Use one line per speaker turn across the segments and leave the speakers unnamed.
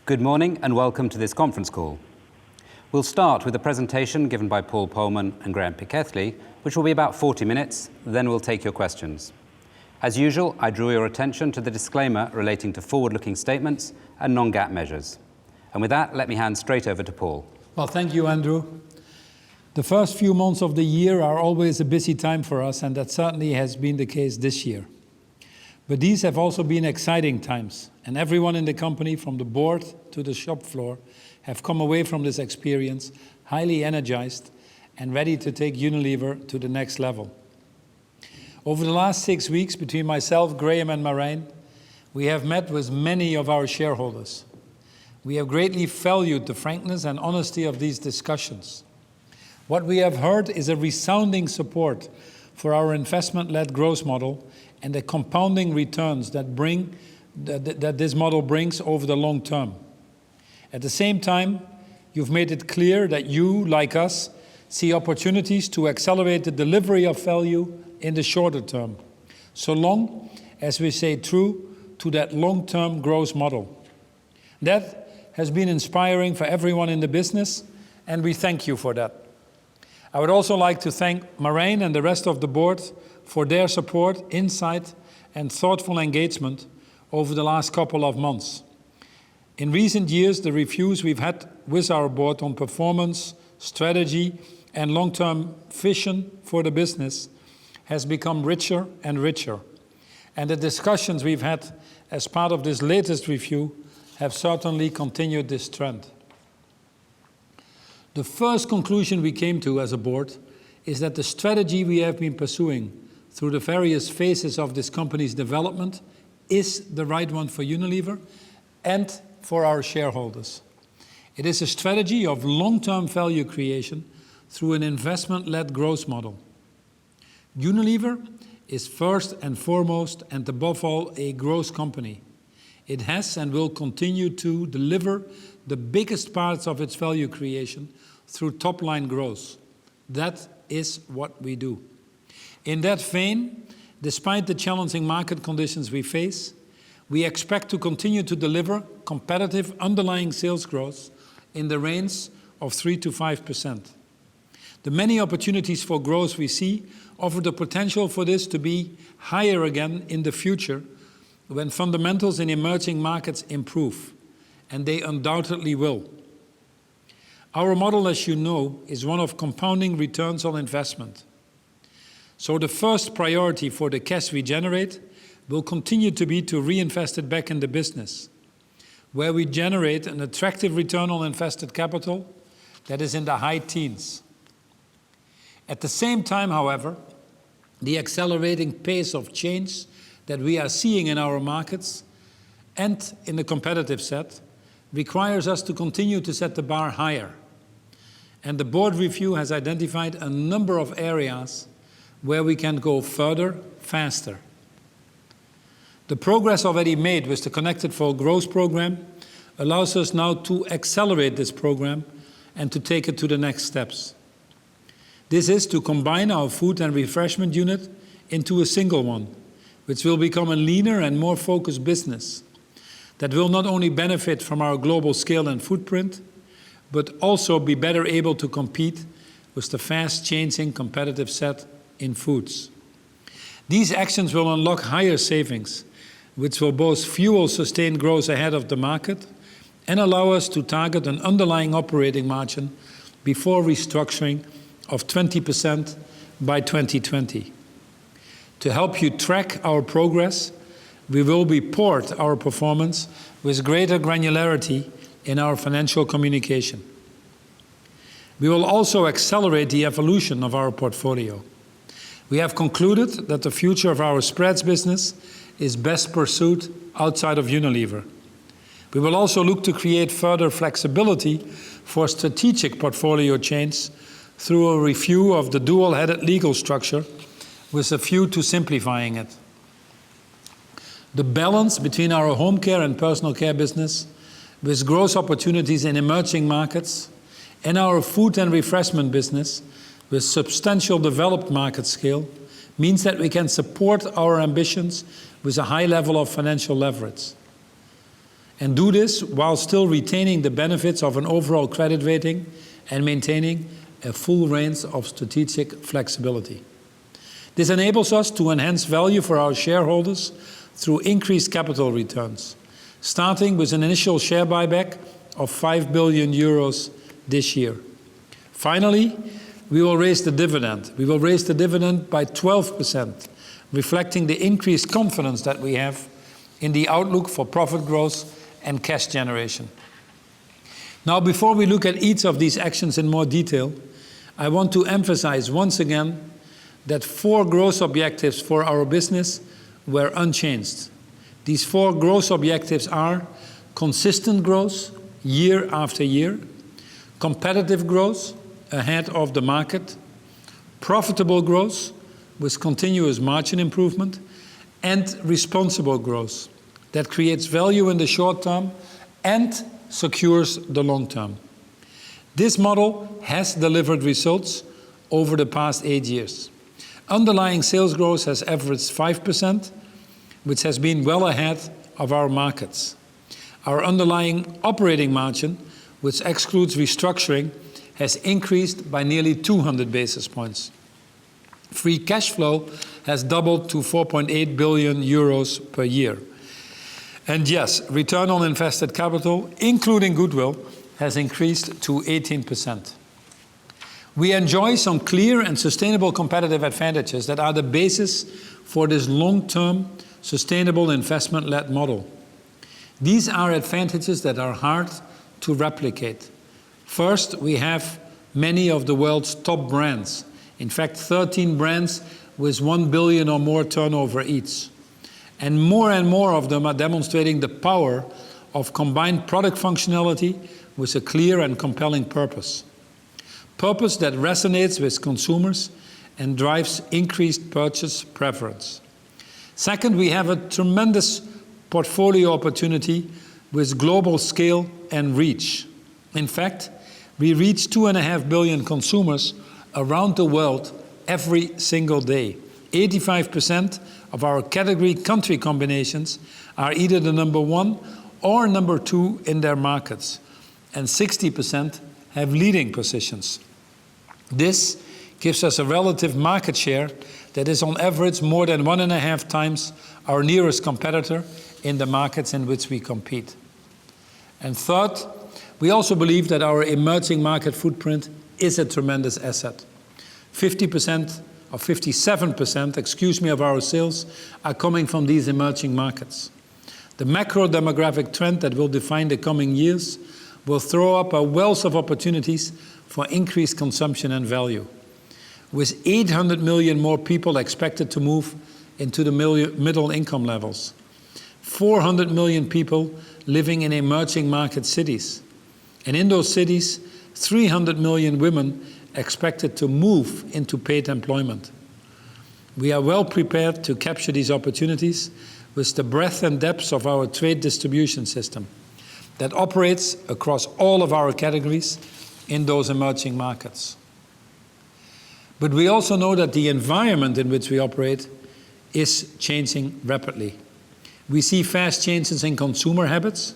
Good morning and welcome to this conference call. We'll start with a presentation given by Paul Polman and Graeme Pitkethly, which will be about 40 minutes, then we'll take your questions. As usual, I drew your attention to the disclaimer relating to forward-looking statements and non-GAAP measures. And with that, let me hand straight over to Paul.
Well, thank you, Andrew. The first few months of the year are always a busy time for us, and that certainly has been the case this year. But these have also been exciting times, and everyone in the company, from the board to the shop floor, have come away from this experience highly energized and ready to take Unilever to the next level. Over the last 6 weeks, between myself, Graeme and Marijn, we have met with many of our shareholders. We have greatly valued the frankness and honesty of these discussions. What we have heard is a resounding support for our investment-led growth model and the compounding returns that this model brings over the long term. At the same time, you've made it clear that you, like us, see opportunities to accelerate the delivery of value in the shorter term, so long as we stay true to that long-term growth model. That has been inspiring for everyone in the business, and we thank you for that. I would also like to thank Marijn and the rest of the board for their support, insight, and thoughtful engagement over the last couple of months. In recent years, the reviews we've had with our board on performance, strategy, and long-term vision for the business has become richer and richer. And the discussions we've had as part of this latest review have certainly continued this trend. The first conclusion we came to as a board is that the strategy we have been pursuing through the various phases of this company's development is the right one for Unilever and for our shareholders. It is a strategy of long-term value creation through an investment-led growth model. Unilever is first and foremost and above all a growth company. It has and will continue to deliver the biggest parts of its value creation through top-line growth. That is what we do. In that vein, despite the challenging market conditions we face, we expect to continue to deliver competitive underlying sales growth in the range of 3 to 5%. The many opportunities for growth we see offer the potential for this to be higher again in the future when fundamentals in emerging markets improve, and they undoubtedly will. Our model, as you know, is one of compounding returns on investment. So the first priority for the cash we generate will continue to be to reinvest it back in the business, where we generate an attractive return on invested capital that is in the high teens. At the same time, however, the accelerating pace of change that we are seeing in our markets and in the competitive set requires us to continue to set the bar higher. And the board review has identified a number of areas where we can go further, faster. The progress already made with the Connected for Growth program allows us now to accelerate this program and to take it to the next steps. This is to combine our food and refreshment unit into a single one, which will become a leaner and more focused business that will not only benefit from our global scale and footprint, but also be better able to compete with the fast-changing competitive set in foods. These actions will unlock higher savings, which will both fuel sustained growth ahead of the market and allow us to target an underlying operating margin before restructuring of 20% by 2020. To help you track our progress, we will report our performance with greater granularity in our financial communication. We will also accelerate the evolution of our portfolio. We have concluded that the future of our spreads business is best pursued outside of Unilever. We will also look to create further flexibility for strategic portfolio change through a review of the dual-headed legal structure with a view to simplifying it. The balance between our home care and personal care business with growth opportunities in emerging markets and our food and refreshment business with substantial developed market scale means that we can support our ambitions with a high level of financial leverage. and do this while still retaining the benefits of an overall credit rating and maintaining a full range of strategic flexibility. This enables us to enhance value for our shareholders through increased capital returns, starting with an initial share buyback of 5 billion euros this year. Finally, we will raise the dividend. We will raise the dividend by 12%, reflecting the increased confidence that we have in the outlook for profit growth and cash generation. Now, before we look at each of these actions in more detail, I want to emphasize once again that 4 growth objectives for our business were unchanged. These 4 growth objectives are consistent growth year after year, competitive growth ahead of the market, profitable growth with continuous margin improvement, and responsible growth that creates value in the short term and secures the long term. This model has delivered results over the past 8 years. Underlying sales growth has averaged 5%, which has been well ahead of our markets. Our underlying operating margin, which excludes restructuring, has increased by nearly 200 basis points. Free cash flow has doubled to 4.8 billion euros per year. And yes, return on invested capital, including goodwill, has increased to 18%. We enjoy some clear and sustainable competitive advantages that are the basis for this long-term, sustainable investment-led model. These are advantages that are hard to replicate. First, we have many of the world's top brands. In fact, 13 brands with 1 billion or more turnover each. And more of them are demonstrating the power of combined product functionality with a clear and compelling purpose. Purpose that resonates with consumers and drives increased purchase preference. Second, we have a tremendous portfolio opportunity with global scale and reach. In fact, we reach 2.5 billion consumers around the world every single day. 85% of our category country combinations are either the number 1 or number 2 in their markets, and 60% have leading positions. This gives us a relative market share that is on average more than 1.5 times our nearest competitor in the markets in which we compete. And third, we also believe that our emerging market footprint is a tremendous asset. 50% or 57%, of our sales are coming from these emerging markets. The macro demographic trend that will define the coming years will throw up a wealth of opportunities for increased consumption and value. With 800 million more people expected to move into the middle income levels, 400 million people living in emerging market cities, and in those cities, 300 million women expected to move into paid employment. We are well prepared to capture these opportunities with the breadth and depth of our trade distribution system that operates across all of our categories in those emerging markets. But we also know that the environment in which we operate is changing rapidly. We see fast changes in consumer habits,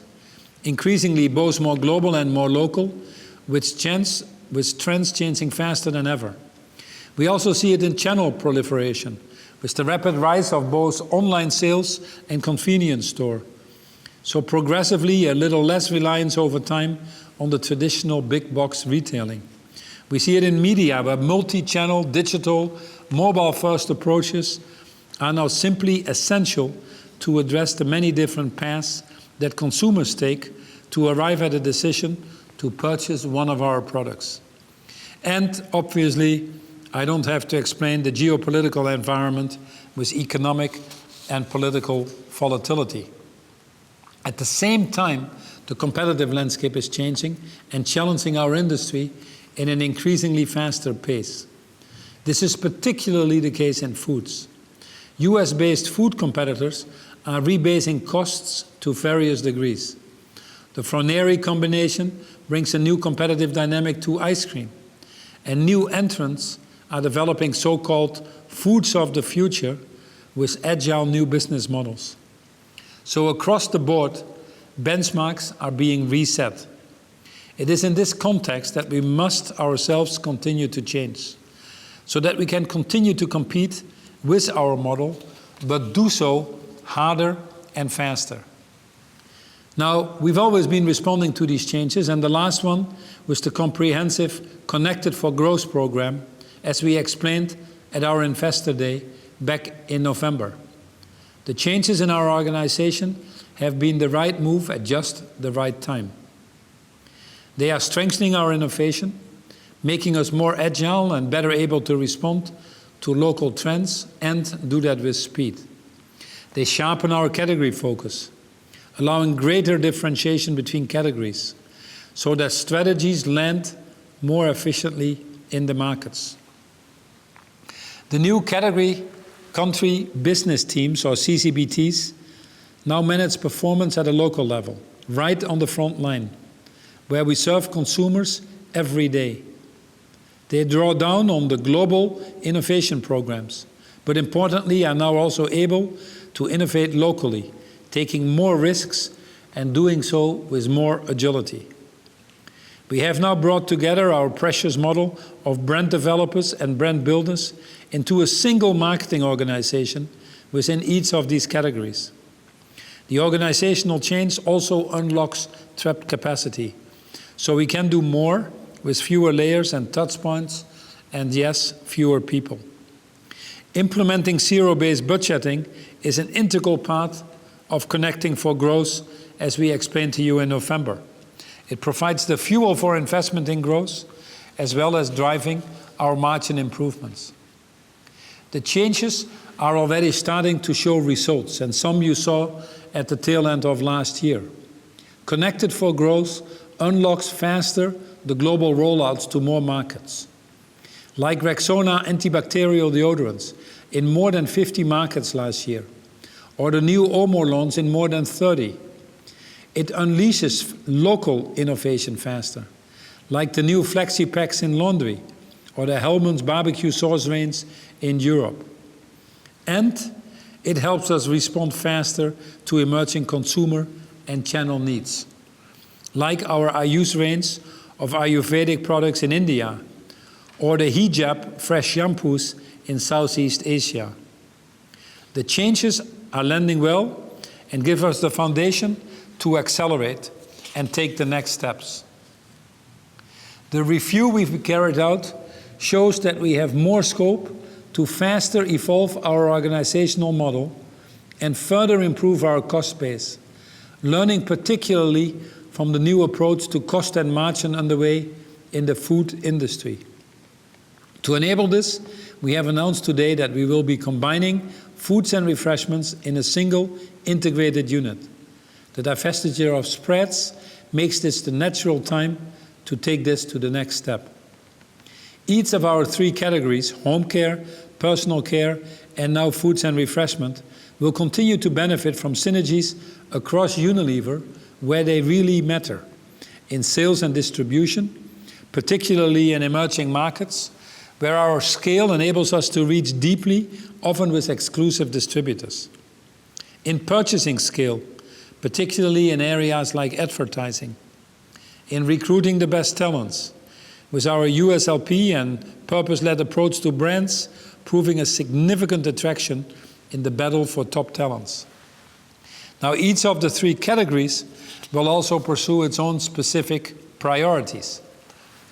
increasingly both more global and more local, with trends changing faster than ever. We also see it in channel proliferation, with the rapid rise of both online sales and convenience store. So progressively, a little less reliance over time on the traditional big box retailing. We see it in media, where multi-channel, digital, mobile-first approaches are now simply essential to address the many different paths that consumers take to arrive at a decision to purchase one of our products. And obviously, I don't have to explain the geopolitical environment with economic and political volatility. At the same time, the competitive landscape is changing and challenging our industry in an increasingly faster pace. This is particularly the case in foods. US-based food competitors are rebasing costs to various degrees. The Froneri combination brings a new competitive dynamic to ice cream, and new entrants are developing so-called foods of the future with agile new business models. So across the board, benchmarks are being reset. It is in this context that we must ourselves continue to change, so that we can continue to compete with our model, but do so harder and faster. Now, we've always been responding to these changes, and the last one was the comprehensive Connected for Growth program, as we explained at our Investor Day back in November. The changes in our organization have been the right move at just the right time. They are strengthening our innovation, making us more agile and better able to respond to local trends and do that with speed. They sharpen our category focus, allowing greater differentiation between categories so that strategies land more efficiently in the markets. The new category country business teams, or CCBTs, now manage performance at a local level, right on the front line, where we serve consumers every day. They draw down on the global innovation programs, but importantly are now also able to innovate locally, taking more risks and doing so with more agility. We have now brought together our precious model of brand developers and brand builders into a single marketing organization within each of these categories. The organizational change also unlocks trapped capacity, so we can do more with fewer layers and touch points, and yes, fewer people. Implementing zero-based budgeting is an integral part of Connecting for Growth, as we explained to you in November. It provides the fuel for investment in growth, as well as driving our margin improvements. The changes are already starting to show results, and some you saw at the tail end of last year. Connected for Growth unlocks faster the global rollouts to more markets. Like Rexona antibacterial deodorants in more than 50 markets last year, or the new Omo launch in more than 30. It unleashes local innovation faster, like the new Flexi Packs in laundry, or the Hellmann's barbecue sauce range in Europe. And it helps us respond faster to emerging consumer and channel needs, like our Ayush range of Ayurvedic products in India, or the hijab fresh shampoos in Southeast Asia. The changes are landing well and give us the foundation to accelerate and take the next steps. The review we've carried out shows that we have more scope to faster evolve our organizational model and further improve our cost base, learning particularly from the new approach to cost and margin underway in the food industry. To enable this, we have announced today that we will be combining foods and refreshments in a single integrated unit. The divestiture of spreads makes this the natural time to take this to the next step. Each of our three categories, home care, personal care, and now foods and refreshment, will continue to benefit from synergies across Unilever where they really matter, in sales and distribution, particularly in emerging markets, where our scale enables us to reach deeply, often with exclusive distributors. In purchasing scale, particularly in areas like advertising. In recruiting the best talents, with our USLP and purpose-led approach to brands proving a significant attraction in the battle for top talents. Now, each of the three categories will also pursue its own specific priorities.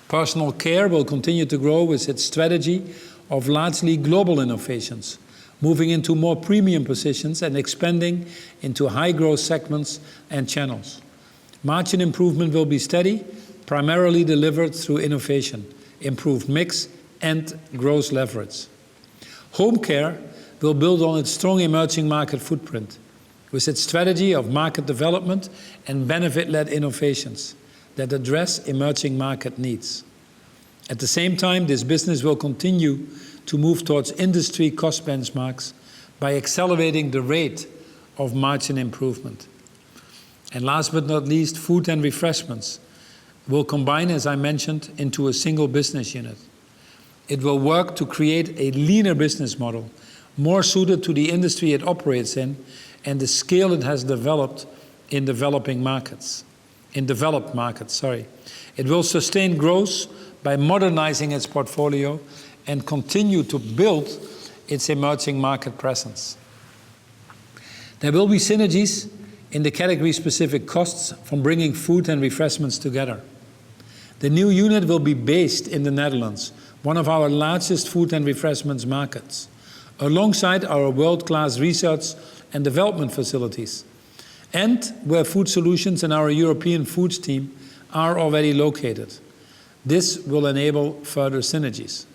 Personal care will continue to grow with its strategy of largely global innovations, moving into more premium positions and expanding into high-growth segments and channels. Margin improvement will be steady, primarily delivered through innovation, improved mix, and growth leverage. Home care will build on its strong emerging market footprint, with its strategy of market development and benefit-led innovations that address emerging market needs. At the same time, this business will continue to move towards industry cost benchmarks by accelerating the rate of margin improvement. And last but not least, food and refreshments will combine, as I mentioned, into a single business unit. It will work to create a leaner business model, more suited to the industry it operates in and the scale it has developed in developed markets. It will sustain growth by modernizing its portfolio and continue to build its emerging market presence. There will be synergies in the category-specific costs from bringing food and refreshments together. The new unit will be based in the Netherlands, one of our largest food and refreshments markets, alongside our world-class research and development facilities, and where Food Solutions and our European Foods team are already located. This will enable further synergies.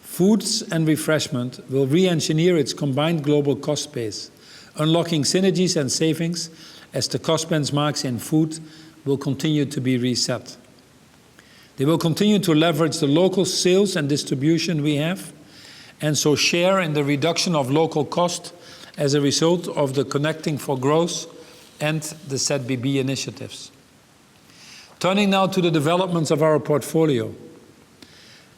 Foods and Refreshment will re-engineer its combined global cost base, unlocking synergies and savings as the cost benchmarks in food will continue to be reset. They will continue to leverage the local sales and distribution we have, and so share in the reduction of local cost as a result of the Connecting for Growth and the ZBB initiatives. Turning now to the developments of our portfolio.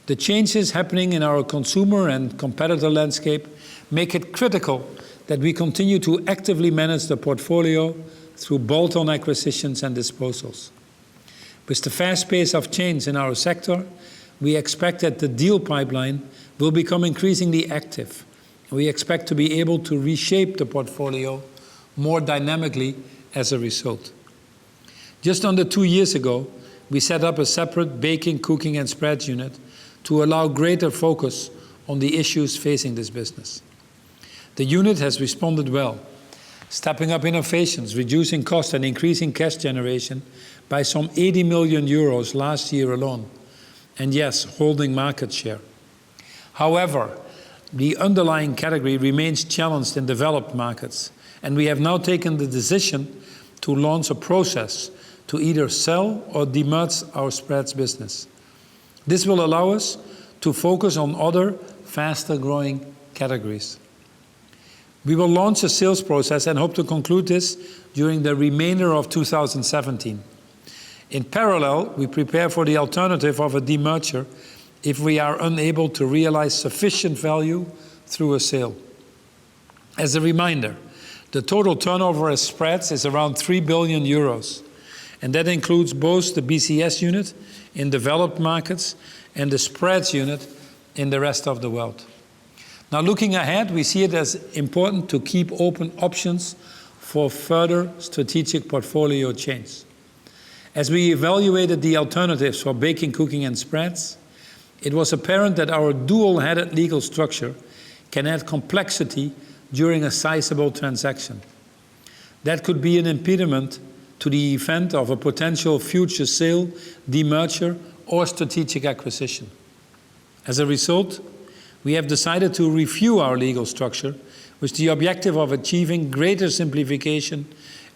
The changes happening in our consumer and competitor landscape make it critical that we continue to actively manage the portfolio through bolt-on acquisitions and disposals. With the fast pace of change in our sector, we expect that the deal pipeline will become increasingly active. We expect to be able to reshape the portfolio more dynamically as a result. Just under 2 years ago, we set up a separate baking, cooking and spreads unit to allow greater focus on the issues facing this business. The unit has responded well, stepping up innovations, reducing cost and increasing cash generation by some 80 million euros last year alone, and yes, holding market share. However, the underlying category remains challenged in developed markets, and we have now taken the decision to launch a process to either sell or demerge our spreads business. This will allow us to focus on other, faster-growing categories. We will launch a sales process and hope to conclude this during the remainder of 2017. In parallel, we prepare for the alternative of a demerger if we are unable to realize sufficient value through a sale. As a reminder, the total turnover as spreads is around 3 billion euros, and that includes both the BCS unit in developed markets and the spreads unit in the rest of the world. Now, looking ahead, we see it as important to keep open options for further strategic portfolio change. As we evaluated the alternatives for baking, cooking and spreads, it was apparent that our dual-headed legal structure can add complexity during a sizable transaction. That could be an impediment to the event of a potential future sale, demerger, or strategic acquisition. As a result, we have decided to review our legal structure with the objective of achieving greater simplification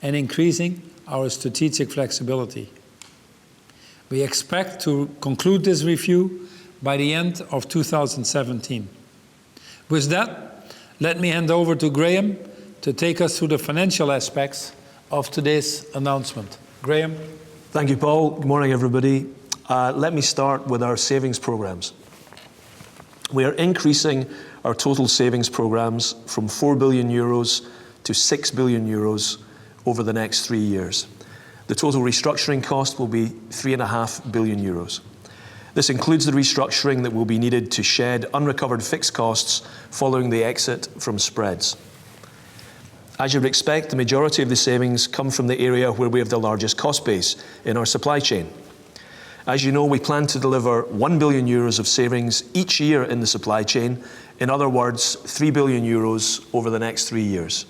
and increasing our strategic flexibility. We expect to conclude this review by the end of 2017. With that, let me hand over to Graeme to take us through the financial aspects of today's announcement. Graeme?
Thank you, Paul. Good morning, everybody. Let me start with our savings programs. We are increasing our total savings programs from 4 billion euros to 6 billion euros over the next 3 years. The total restructuring cost will be 3.5 billion euros. This includes the restructuring that will be needed to shed unrecovered fixed costs following the exit from spreads. As you would expect, the majority of the savings come from the area where we have the largest cost base, in our supply chain. As you know, we plan to deliver 1 billion euros of savings each year in the supply chain. In other words, 3 billion euros over the next 3 years.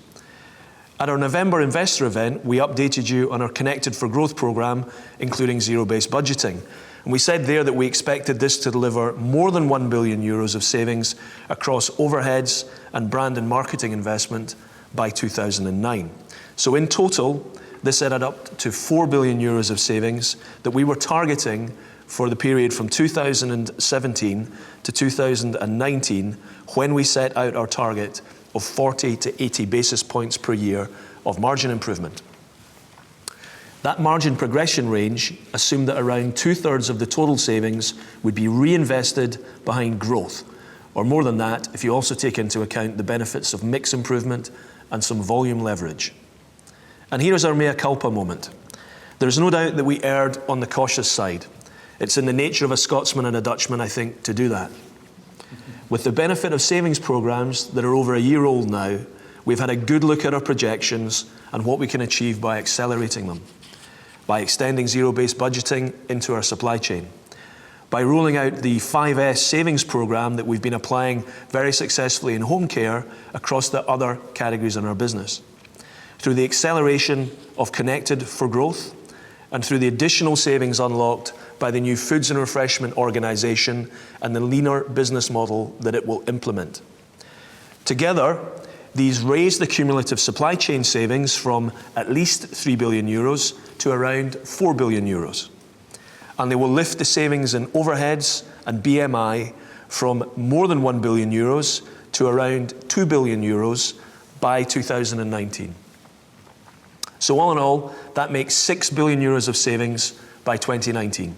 At our November investor event, we updated you on our Connected for Growth programme, including zero-based budgeting. And we said there that we expected this to deliver more than 1 billion euros of savings across overheads and brand and marketing investment by 2009. So in total, this added up to 4 billion euros of savings that we were targeting for the period from 2017 to 2019, when we set out our target of 40 to 80 basis points per year of margin improvement. That margin progression range assumed that around 2/3 of the total savings would be reinvested behind growth, or more than that if you also take into account the benefits of mix improvement and some volume leverage. And here is our mea culpa moment. There is no doubt that we erred on the cautious side. It's in the nature of a Scotsman and a Dutchman, I think, to do that. With the benefit of savings programs that are over a year old now, we've had a good look at our projections and what we can achieve by accelerating them, by extending zero-based budgeting into our supply chain, by rolling out the 5S savings program that we've been applying very successfully in home care across the other categories in our business, through the acceleration of Connected for Growth, and through the additional savings unlocked by the new Foods and Refreshment organisation and the leaner business model that it will implement. Together, these raise the cumulative supply chain savings from at least €3 billion to around €4 billion. And they will lift the savings in overheads and BMI from more than €1 billion to around €2 billion by 2019. So all in all, that makes €6 billion of savings by 2019.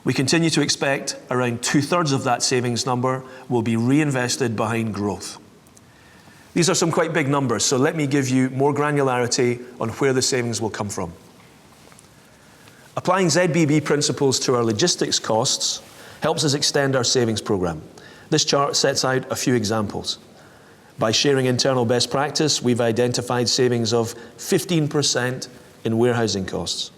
We continue to expect around 2/3 of that savings number will be reinvested behind growth. These are some quite big numbers, so let me give you more granularity on where the savings will come from. Applying ZBB principles to our logistics costs helps us extend our savings program. This chart sets out a few examples. By sharing internal best practice, we've identified savings of 15% in warehousing costs,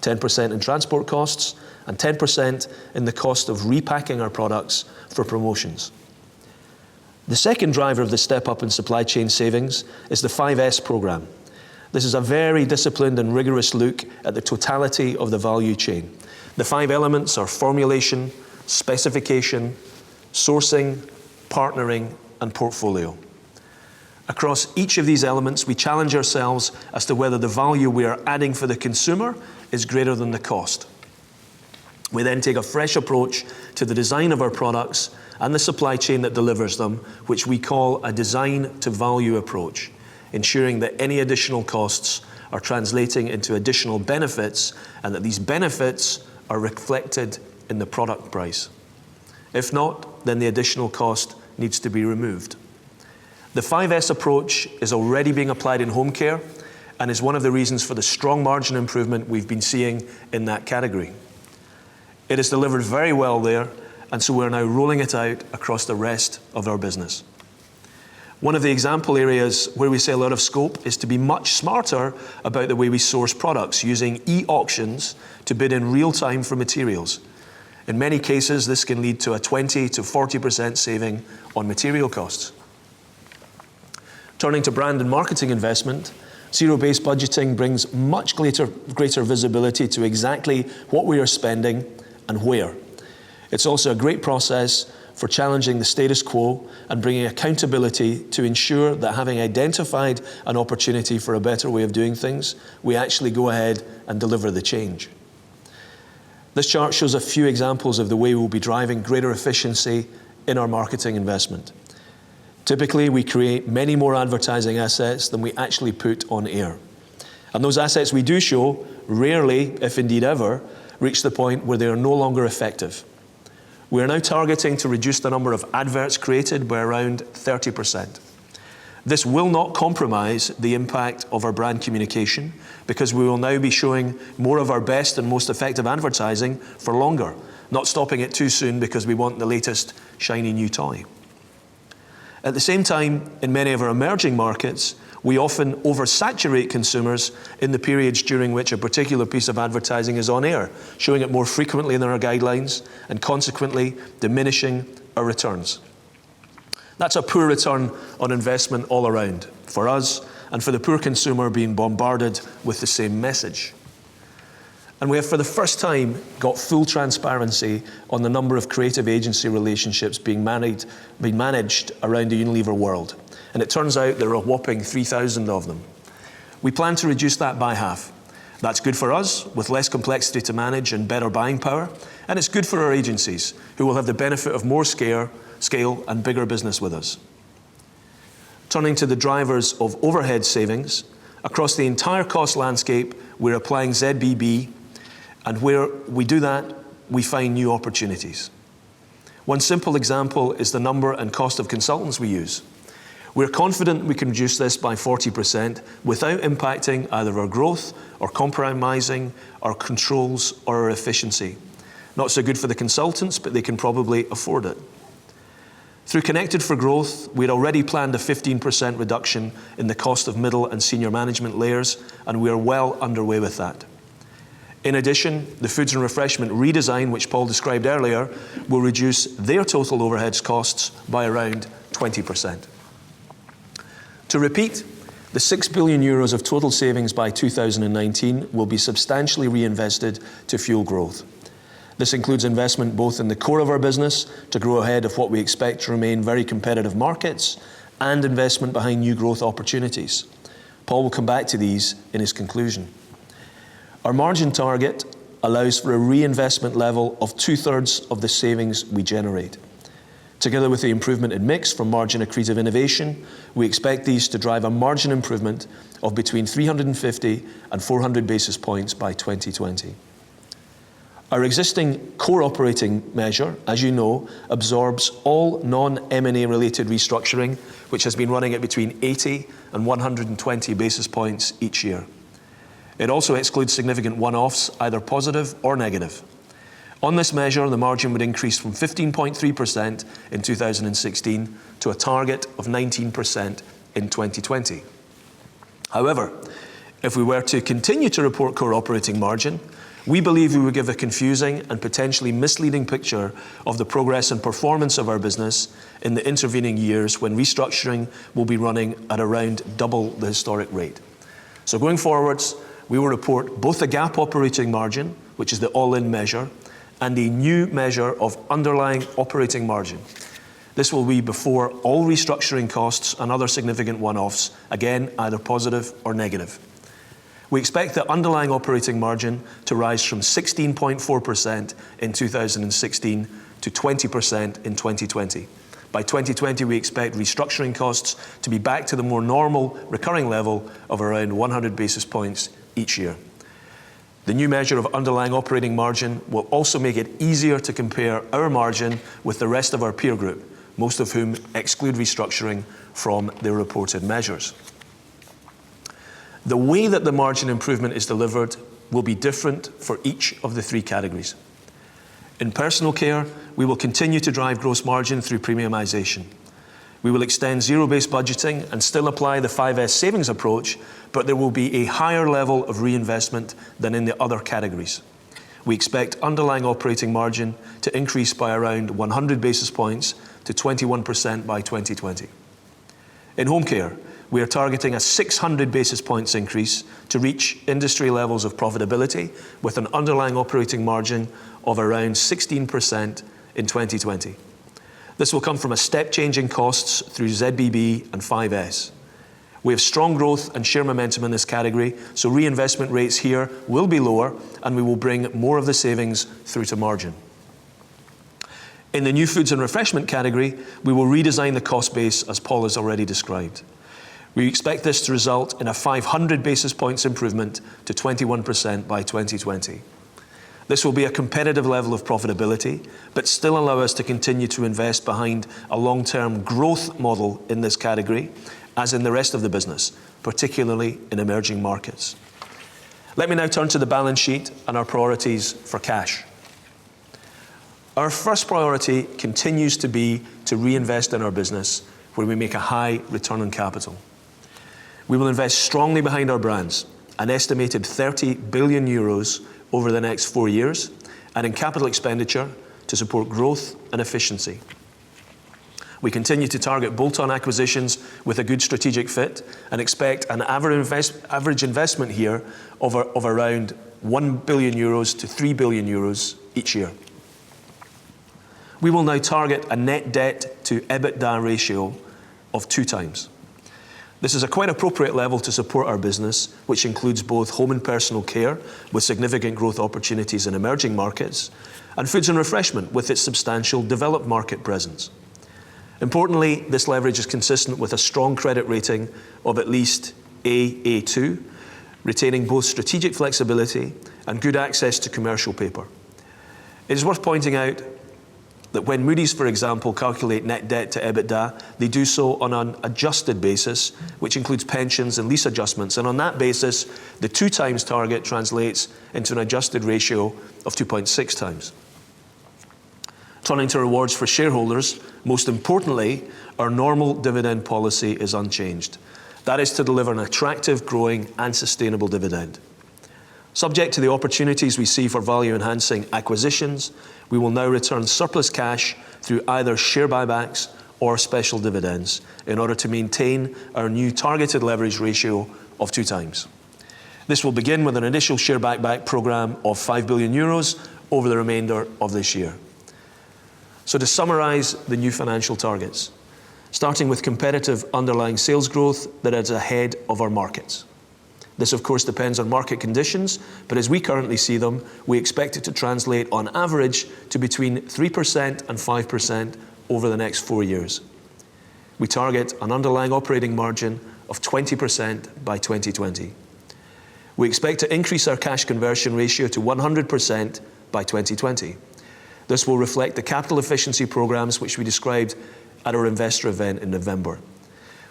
10% in transport costs, and 10% in the cost of repacking our products for promotions. The second driver of the step up in supply chain savings is the 5S program. This is a very disciplined and rigorous look at the totality of the value chain. The 5 elements are formulation, specification, sourcing, partnering, and portfolio. Across each of these elements, we challenge ourselves as to whether the value we are adding for the consumer is greater than the cost. We then take a fresh approach to the design of our products and the supply chain that delivers them, which we call a design to value approach, ensuring that any additional costs are translating into additional benefits and that these benefits are reflected in the product price. If not, then the additional cost needs to be removed. The 5S approach is already being applied in home care and is one of the reasons for the strong margin improvement we've been seeing in that category. It is delivered very well there, and so we're now rolling it out across the rest of our business. One of the example areas where we see a lot of scope is to be much smarter about the way we source products, using e-auctions to bid in real time for materials. In many cases, this can lead to a 20 to 40% saving on material costs. Turning to brand and marketing investment, zero-based budgeting brings much greater visibility to exactly what we are spending and where. It's also a great process for challenging the status quo and bringing accountability to ensure that, having identified an opportunity for a better way of doing things, we actually go ahead and deliver the change. This chart shows a few examples of the way we'll be driving greater efficiency in our marketing investment. Typically, we create many more advertising assets than we actually put on air. And those assets we do show rarely, if indeed ever, reach the point where they are no longer effective. We are now targeting to reduce the number of adverts created by around 30%. This will not compromise the impact of our brand communication, because we will now be showing more of our best and most effective advertising for longer, not stopping it too soon because we want the latest shiny new toy. At the same time, in many of our emerging markets, we often oversaturate consumers in the periods during which a particular piece of advertising is on air, showing it more frequently than our guidelines and consequently diminishing our returns. That's a poor return on investment all around, for us and for the poor consumer being bombarded with the same message. And we have, for the first time, got full transparency on the number of creative agency relationships being managed around the Unilever world. And it turns out there are a whopping 3,000 of them. We plan to reduce that by half. That's good for us, with less complexity to manage and better buying power, and it's good for our agencies, who will have the benefit of more scale and bigger business with us. Turning to the drivers of overhead savings, across the entire cost landscape, we're applying ZBB, and where we do that, we find new opportunities. One simple example is the number and cost of consultants we use. We're confident we can reduce this by 40% without impacting either our growth or compromising our controls or our efficiency. Not so good for the consultants, but they can probably afford it. Through Connected for Growth, we'd already planned a 15% reduction in the cost of middle and senior management layers, and we are well underway with that. In addition, the foods and refreshment redesign, which Paul described earlier, will reduce their total overheads costs by around 20%. To repeat, the €6 billion of total savings by 2019 will be substantially reinvested to fuel growth. This includes investment both in the core of our business to grow ahead of what we expect to remain very competitive markets, and investment behind new growth opportunities. Paul will come back to these in his conclusion. Our margin target allows for a reinvestment level of 2/3 of the savings we generate. Together with the improvement in mix from margin accretive innovation, we expect these to drive a margin improvement of between 350 and 400 basis points by 2020. Our existing core operating measure, as you know, absorbs all non-M&A related restructuring, which has been running at between 80 and 120 basis points each year. It also excludes significant one-offs, either positive or negative. On this measure, the margin would increase from 15.3% in 2016 to a target of 19% in 2020. However, if we were to continue to report core operating margin, we believe we would give a confusing and potentially misleading picture of the progress and performance of our business in the intervening years when restructuring will be running at around double the historic rate. So going forwards, we will report both a GAAP operating margin, which is the all-in measure, and a new measure of underlying operating margin. This will be before all restructuring costs and other significant one-offs, again, either positive or negative. We expect the underlying operating margin to rise from 16.4% in 2016 to 20% in 2020. By 2020, we expect restructuring costs to be back to the more normal recurring level of around 100 basis points each year. The new measure of underlying operating margin will also make it easier to compare our margin with the rest of our peer group, most of whom exclude restructuring from their reported measures. The way that the margin improvement is delivered will be different for each of the three categories. In personal care, we will continue to drive gross margin through premiumization. We will extend zero-based budgeting and still apply the 5S savings approach, but there will be a higher level of reinvestment than in the other categories. We expect underlying operating margin to increase by around 100 basis points to 21% by 2020. In home care, we are targeting a 600 basis points increase to reach industry levels of profitability with an underlying operating margin of around 16% in 2020. This will come from a step change in costs through ZBB and 5S. We have strong growth and share momentum in this category, so reinvestment rates here will be lower and we will bring more of the savings through to margin. In the new foods and refreshment category, we will redesign the cost base as Paul has already described. We expect this to result in a 500 basis points improvement to 21% by 2020. This will be a competitive level of profitability, but still allow us to continue to invest behind a long-term growth model in this category, as in the rest of the business, particularly in emerging markets. Let me now turn to the balance sheet and our priorities for cash. Our first priority continues to be to reinvest in our business, where we make a high return on capital. We will invest strongly behind our brands, an estimated 30 billion euros over the next 4 years, and in capital expenditure to support growth and efficiency. We continue to target bolt-on acquisitions with a good strategic fit and expect an average investment here of around 1 billion euros to 3 billion euros each year. We will now target a net debt to EBITDA ratio of 2 times. This is a quite appropriate level to support our business, which includes both home and personal care, with significant growth opportunities in emerging markets, and foods and refreshment, with its substantial developed market presence. Importantly, this leverage is consistent with a strong credit rating of at least AA2, retaining both strategic flexibility and good access to commercial paper. It is worth pointing out that when Moody's, for example, calculate net debt to EBITDA, they do so on an adjusted basis, which includes pensions and lease adjustments. And on that basis, the 2 times target translates into an adjusted ratio of 2.6 times. Turning to rewards for shareholders, most importantly, our normal dividend policy is unchanged. That is to deliver an attractive, growing and sustainable dividend. Subject to the opportunities we see for value-enhancing acquisitions, we will now return surplus cash through either share buybacks or special dividends in order to maintain our new targeted leverage ratio of 2 times. This will begin with an initial share buyback programme of €5 billion over the remainder of this year. So to summarise the new financial targets, starting with competitive underlying sales growth that is ahead of our markets. This, of course, depends on market conditions, but as we currently see them, we expect it to translate on average to between 3% and 5% over the next 4 years. We target an underlying operating margin of 20% by 2020. We expect to increase our cash conversion ratio to 100% by 2020. This will reflect the capital efficiency programs which we described at our investor event in November.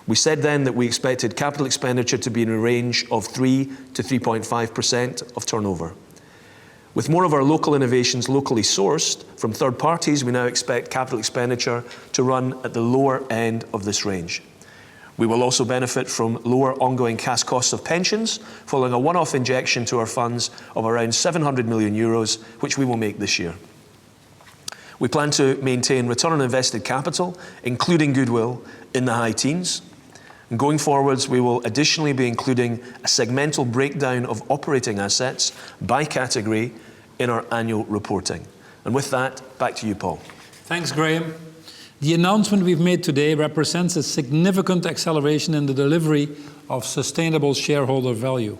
We said then that we expected capital expenditure to be in a range of 3 to 3.5% of turnover. With more of our local innovations locally sourced from third parties, we now expect capital expenditure to run at the lower end of this range. We will also benefit from lower ongoing cash costs of pensions, following a one-off injection to our funds of around €700 million, which we will make this year. We plan to maintain return on invested capital, including goodwill, in the high teens. And going forwards, we will additionally be including a segmental breakdown of operating assets by category in our annual reporting. And with that, back to you, Paul.
Thanks, Graeme. The announcement we've made today represents a significant acceleration in the delivery of sustainable shareholder value.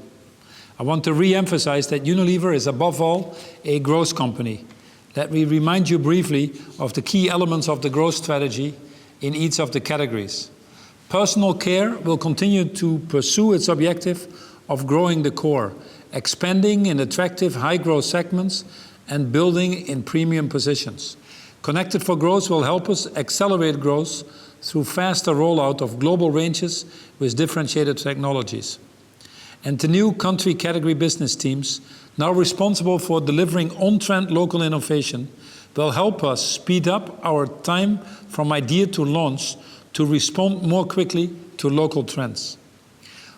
I want to re-emphasize that Unilever is above all a growth company. Let me remind you briefly of the key elements of the growth strategy in each of the categories. Personal care will continue to pursue its objective of growing the core, expanding in attractive high-growth segments and building in premium positions. Connected for Growth will help us accelerate growth through faster rollout of global ranges with differentiated technologies. And the new country category business teams, now responsible for delivering on-trend local innovation, will help us speed up our time from idea to launch to respond more quickly to local trends.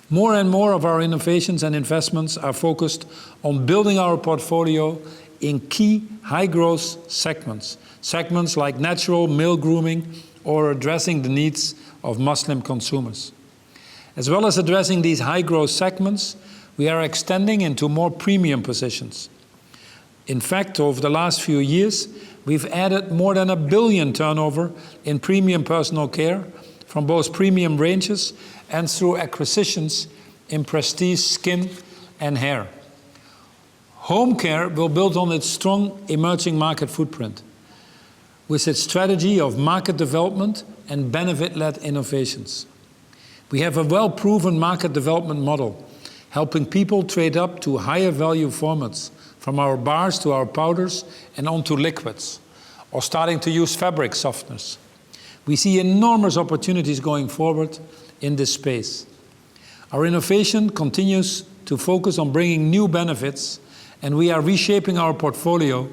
More and more of our innovations and investments are focused on building our portfolio in key high-growth segments, segments like natural male grooming or addressing the needs of Muslim consumers. As well as addressing these high-growth segments, we are extending into more premium positions. In fact, over the last few years, we've added more than €1 billion turnover in premium personal care from both premium ranges and through acquisitions in prestige skin and hair. Home care will build on its strong emerging market footprint with its strategy of market development and benefit-led innovations. We have a well-proven market development model, helping people trade up to higher value formats, from our bars to our powders and onto liquids, or starting to use fabric softeners. We see enormous opportunities going forward in this space. Our innovation continues to focus on bringing new benefits, and we are reshaping our portfolio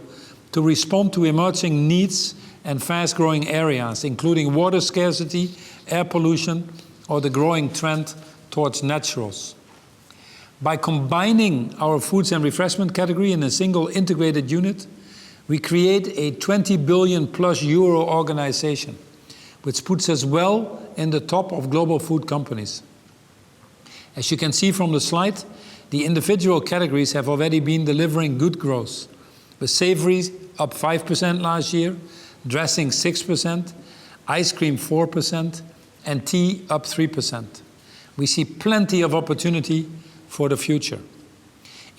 to respond to emerging needs and fast-growing areas, including water scarcity, air pollution, or the growing trend towards naturals. By combining our foods and refreshment category in a single integrated unit, we create a €20 billion plus organization, which puts us well in the top of global food companies. As you can see from the slide, the individual categories have already been delivering good growth, with savouries up 5% last year, dressing 6%, ice cream 4%, and tea up 3%. We see plenty of opportunity for the future.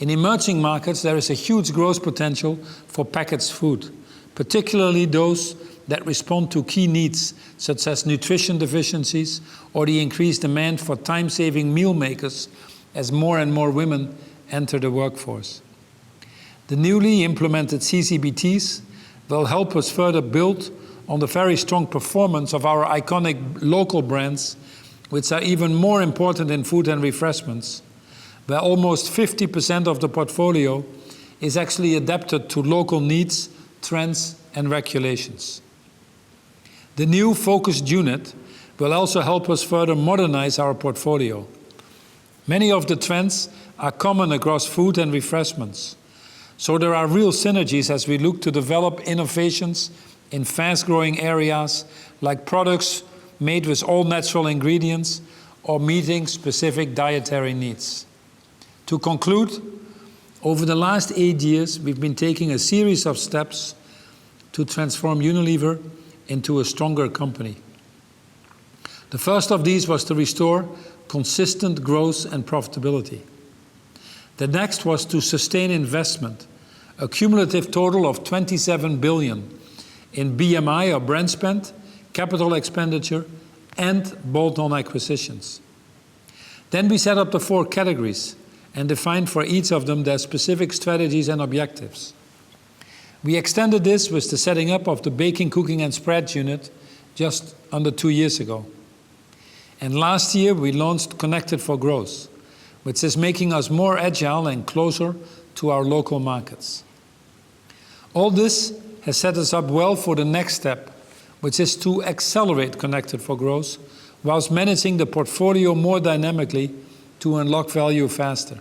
In emerging markets, there is a huge growth potential for packaged food, particularly those that respond to key needs, such as nutrition deficiencies or the increased demand for time-saving meal makers as more and more women enter the workforce. The newly implemented CCBTs will help us further build on the very strong performance of our iconic local brands, which are even more important in food and refreshments, where almost 50% of the portfolio is actually adapted to local needs, trends, and regulations. The new focused unit will also help us further modernize our portfolio. Many of the trends are common across food and refreshments, so there are real synergies as we look to develop innovations in fast-growing areas like products made with all natural ingredients or meeting specific dietary needs. To conclude, over the last 8 years, we've been taking a series of steps to transform Unilever into a stronger company. The first of these was to restore consistent growth and profitability. The next was to sustain investment, a cumulative total of 27 billion in BMI or brand spend, capital expenditure, and bolt-on acquisitions. Then we set up the 4 categories and defined for each of them their specific strategies and objectives. We extended this with the setting up of the baking, cooking and spreads unit just under 2 years ago. And last year we launched Connected for Growth, which is making us more agile and closer to our local markets. All this has set us up well for the next step, which is to accelerate Connected for Growth whilst managing the portfolio more dynamically to unlock value faster.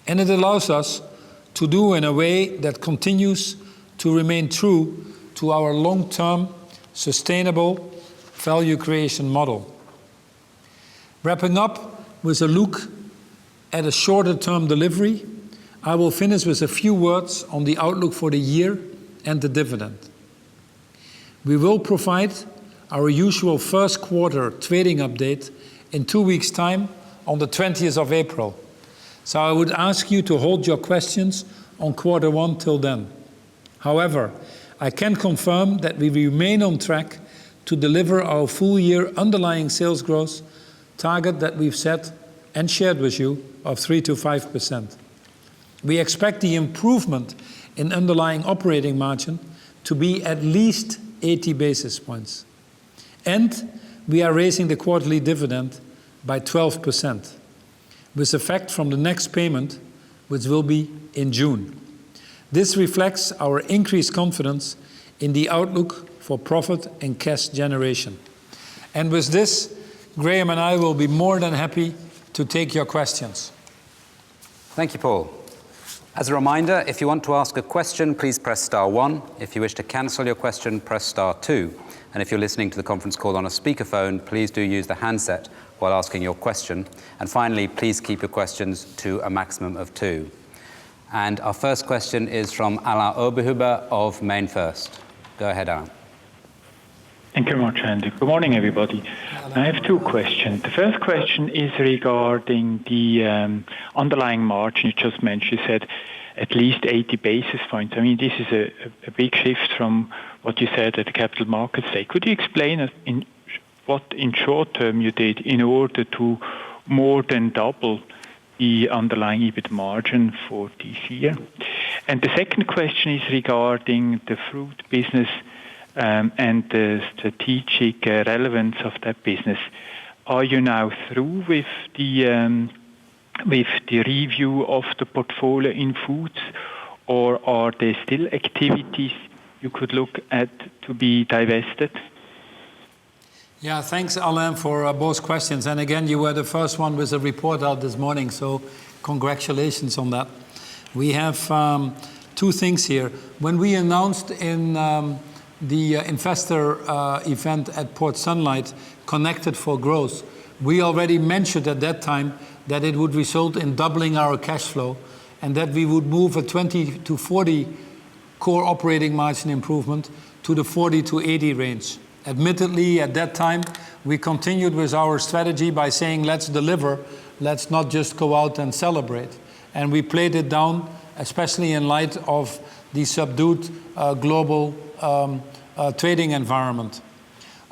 And it allows us to do in a way that continues to remain true to our long-term, sustainable value creation model. Wrapping up with a look at a shorter-term delivery, I will finish with a few words on the outlook for the year and the dividend. We will provide our usual first quarter trading update in 2 weeks' time on the 20th of April. So I would ask you to hold your questions on quarter one till then. However, I can confirm that we remain on track to deliver our full-year underlying sales growth target that we've set and shared with you of 3 to 5%. We expect the improvement in underlying operating margin to be at least 80 basis points. And we are raising the quarterly dividend by 12%, with effect from the next payment, which will be in June. This reflects our increased confidence in the outlook for profit and cash generation. And with this, Graeme and I will be more than happy to take your questions.
Thank you, Paul. As a reminder, if you want to ask a question, please press star 1. If you wish to cancel your question, press star 2. And if you're listening to the conference call on a speakerphone, please do use the handset while asking your question. And finally, please keep your questions to a maximum of 2. And our first question is from Alain Oberhuber of MainFirst. Go ahead, Alain.
Thank you very much, Andy. Good morning, everybody. I have 2 questions. The first question is regarding the underlying margin you just mentioned. You said at least 80 basis points. I mean, this is a big shift from what you said at the Capital Markets Day. Could you explain what in short term you did in order to more than double the underlying EBIT margin for this year? And the second question is regarding the fruit business and the strategic relevance of that business. Are you now through with the review of the portfolio in foods, or are there still activities you could look at to be divested?
Yeah, thanks, Alain, for both questions. And again, you were the first one with a report out this morning, so congratulations on that. We have 2 things here. When we announced in the investor event at Port Sunlight, Connected for Growth, we already mentioned at that time that it would result in doubling our cash flow and that we would move a 20 to 40 core operating margin improvement to the 40 to 80 range. Admittedly, at that time, we continued with our strategy by saying, let's deliver, let's not just go out and celebrate. And we played it down, especially in light of the subdued global trading environment.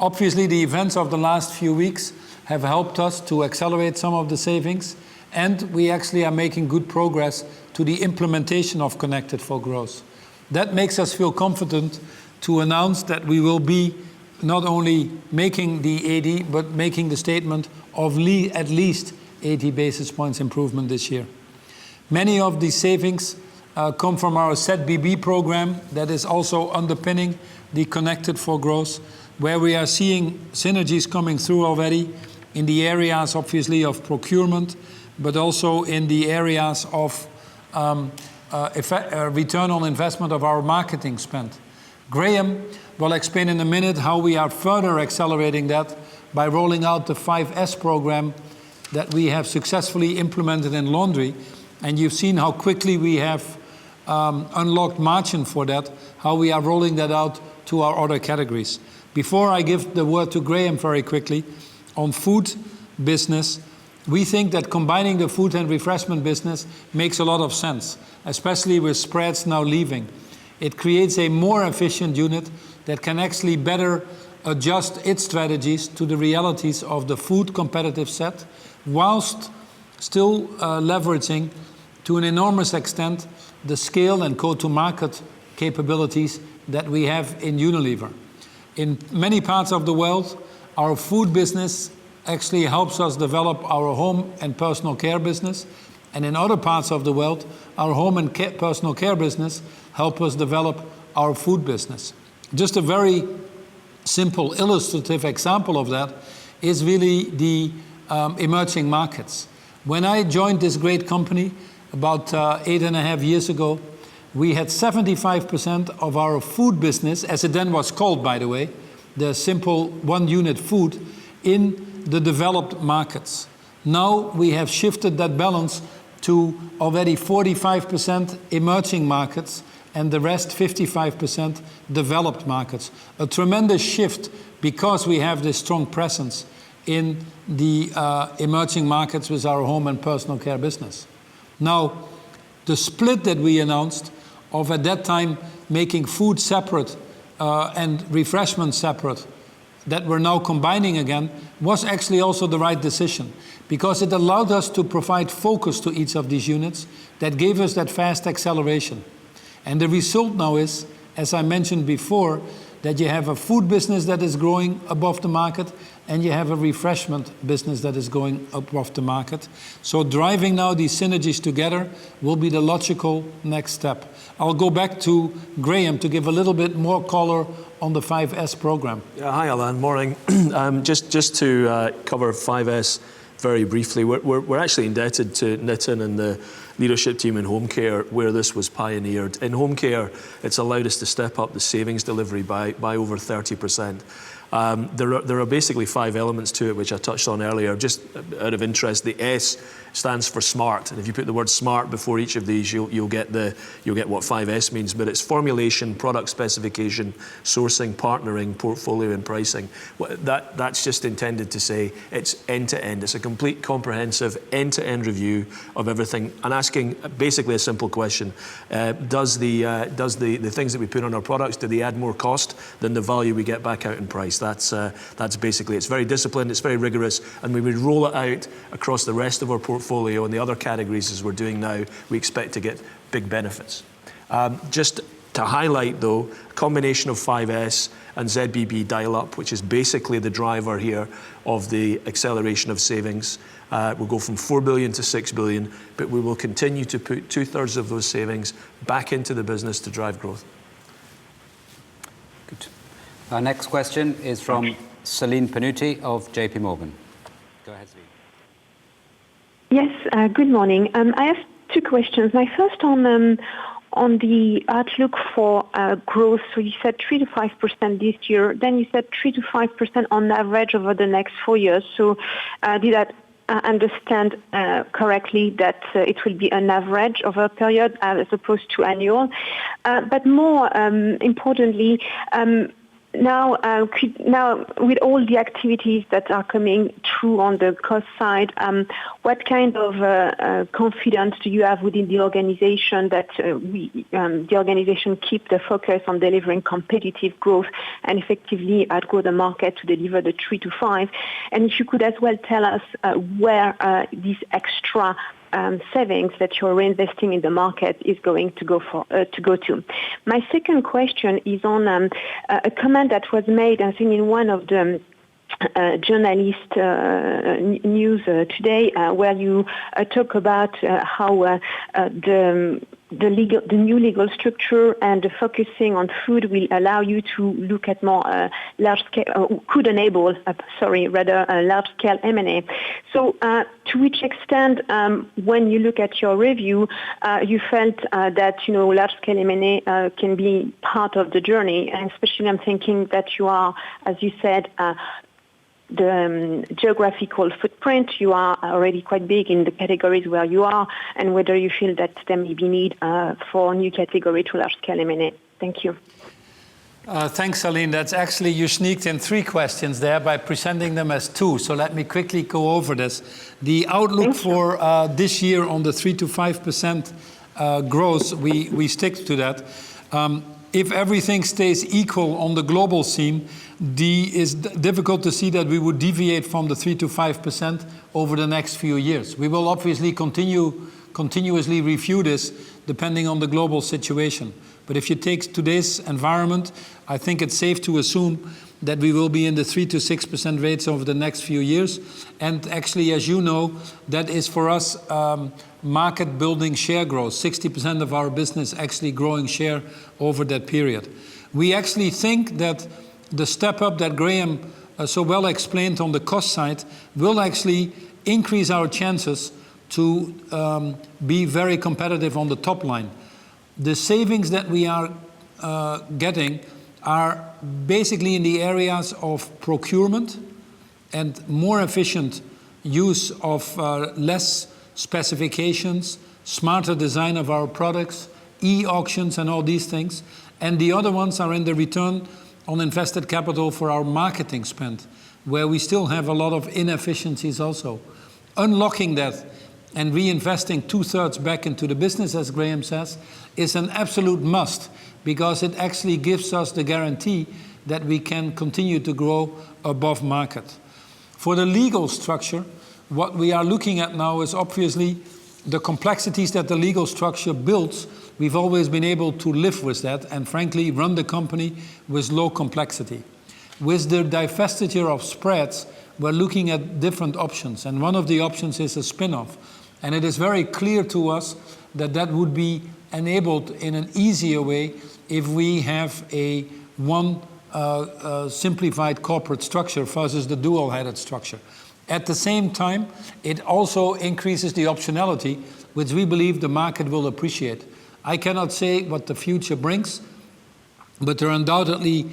Obviously, the events of the last few weeks have helped us to accelerate some of the savings, and we actually are making good progress to the implementation of Connected for Growth. That makes us feel confident to announce that we will be not only making the 80, but making the statement of at least 80 basis points improvement this year. Many of these savings come from our ZBB program that is also underpinning the Connected for Growth, where we are seeing synergies coming through already in the areas, obviously, of procurement, but also in the areas of return on investment of our marketing spend. Graeme will explain in a minute how we are further accelerating that by rolling out the 5S program that we have successfully implemented in laundry. And you've seen how quickly we have unlocked margin for that, how we are rolling that out to our other categories. Before I give the word to Graeme very quickly, on food business, we think that combining the food and refreshment business makes a lot of sense, especially with spreads now leaving. It creates a more efficient unit that can actually better adjust its strategies to the realities of the food competitive set, whilst still leveraging to an enormous extent the scale and go-to-market capabilities that we have in Unilever. In many parts of the world, our food business actually helps us develop our home and personal care business, and in other parts of the world, our home and personal care business help us develop our food business. Just a very simple illustrative example of that is really the emerging markets. When I joined this great company about 8.5 years ago, we had 75% of our food business, as it then was called, by the way, the simple one-unit food, in the developed markets. Now we have shifted that balance to already 45% emerging markets and the rest 55% developed markets. A tremendous shift because we have this strong presence in the emerging markets with our home and personal care business. Now, the split that we announced of at that time making food separate and refreshment separate, that we're now combining again, was actually also the right decision, because it allowed us to provide focus to each of these units that gave us that fast acceleration. And the result now is, as I mentioned before, that you have a food business that is growing above the market and you have a refreshment business that is going above the market. So driving now these synergies together will be the logical next step. I'll go back to Graeme to give a little bit more color on the 5S program.
Yeah, hi Alain, morning. Just to cover 5S very briefly, we're actually indebted to Nitin and the leadership team in home care where this was pioneered. In home care, it's allowed us to step up the savings delivery by over 30%. There are basically 5 elements to it, which I touched on earlier. Just out of interest, the S stands for smart, and if you put the word smart before each of these, you'll get what 5S means. But it's formulation, product specification, sourcing, partnering, portfolio, and pricing. That's just intended to say it's end to end. It's a complete, comprehensive, end-to-end review of everything, and asking basically a simple question: does the things that we put on our products, do they add more cost than the value we get back out in price? That's basically, it's very disciplined, it's very rigorous, and we would roll it out across the rest of our portfolio and the other categories as we're doing now. We expect to get big benefits. Just to highlight though, a combination of 5S and ZBB dial-up, which is basically the driver here of the acceleration of savings. We'll go from 4 billion to 6 billion, but we will continue to put 2/3 of those savings back into the business to drive growth.
Good. Our next question is from Celine Pannuti of JP Morgan. Go ahead, Celine.
Yes, good morning. I have 2 questions. My first on the outlook for growth. So you said 3 to 5% this year. Then you said 3 to 5% on average over the next 4 years. So did I understand correctly that it will be an average over a period as opposed to annual? But more importantly, now with all the activities that are coming through on the cost side, what kind of confidence do you have within the organization that the organization keep the focus on delivering competitive growth and effectively outgrow the market to deliver the 3 to 5? And if you could as well tell us where this extra savings that you're reinvesting in the market is going to go to. My second question is on a comment that was made, I think, in one of the journalist news today, where you talk about how the new legal structure and the focusing on food will allow you to look at more large scale, could enable, large scale M&A. So, to which extent, when you look at your review, you felt that large scale M&A can be part of the journey, and especially I'm thinking that you are, as you said, the geographical footprint, you are already quite big in the categories where you are, and whether you feel that there may be need for a new category to large-scale M&A. Thank you.
Thanks, Aline. That's actually, you sneaked in 3 questions there by presenting them as 2. So let me quickly go over this. The outlook for this year on the 3 to 5% growth, we stick to that. If everything stays equal on the global scene, it's difficult to see that we would deviate from the 3 to 5% over the next few years. We will obviously continuously review this depending on the global situation. But if you take today's environment, I think it's safe to assume that we will be in the 3 to 6% rates over the next few years. And actually, as you know, that is for us market building share growth. 60% of our business actually growing share over that period. We actually think that the step up that Graeme so well explained on the cost side will actually increase our chances to be very competitive on the top line. The savings that we are getting are basically in the areas of procurement and more efficient use of less specifications, smarter design of our products, e-auctions and all these things. And the other ones are in the return on invested capital for our marketing spend, where we still have a lot of inefficiencies also. Unlocking that and reinvesting 2/3 back into the business, as Graeme says, is an absolute must, because it actually gives us the guarantee that we can continue to grow above market. For the legal structure, what we are looking at now is obviously the complexities that the legal structure builds. We've always been able to live with that and frankly run the company with low complexity. With the divestiture of spreads, we're looking at different options, and one of the options is a spin-off. And it is very clear to us that that would be enabled in an easier way if we have a simplified corporate structure versus the dual-headed structure. At the same time, it also increases the optionality, which we believe the market will appreciate. I cannot say what the future brings, but there are undoubtedly,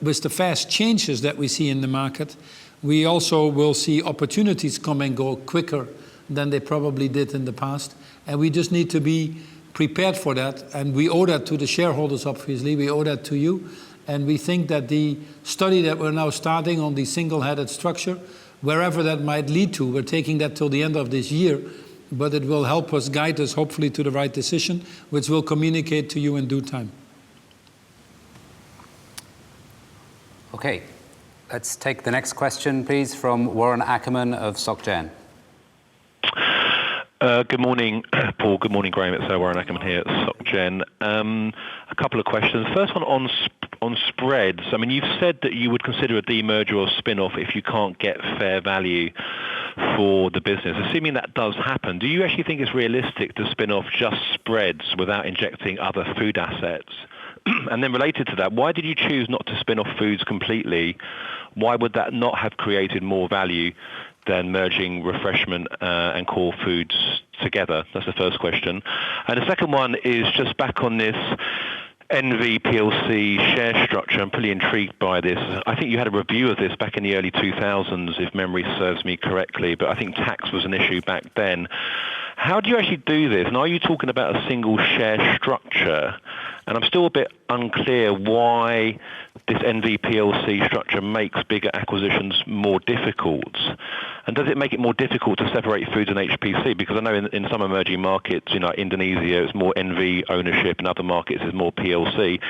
with the fast changes that we see in the market, we also will see opportunities come and go quicker than they probably did in the past. And we just need to be prepared for that. And we owe that to the shareholders, obviously. We owe that to you. And we think that the study that we're now starting on the single-headed structure, wherever that might lead to, we're taking that till the end of this year, but it will help us, guide us, hopefully, to the right decision, which we'll communicate to you in due time.
Okay, let's take the next question, please, from Warren Ackerman of SocGen.
Good morning, Paul. Good morning, Graeme. It's Warren Ackerman here at SocGen. A couple of questions. First one on spreads. I mean, you've said that you would consider a demerger or spin-off if you can't get fair value for the business. Assuming that does happen, do you actually think it's realistic to spin off just spreads without injecting other food assets? And then related to that, why did you choose not to spin off foods completely? Why would that not have created more value than merging refreshment and core foods together? That's the first question. And the second one is just back on this NV PLC share structure. I'm pretty intrigued by this. I think you had a review of this back in the early 2000s, if memory serves me correctly, but I think tax was an issue back then. How do you actually do this? And are you talking about a single share structure? And I'm still a bit unclear why this NV PLC structure makes bigger acquisitions more difficult. And does it make it more difficult to separate foods and HPC? Because I know in some emerging markets, Indonesia, it's more NV ownership, and other markets it's more PLC.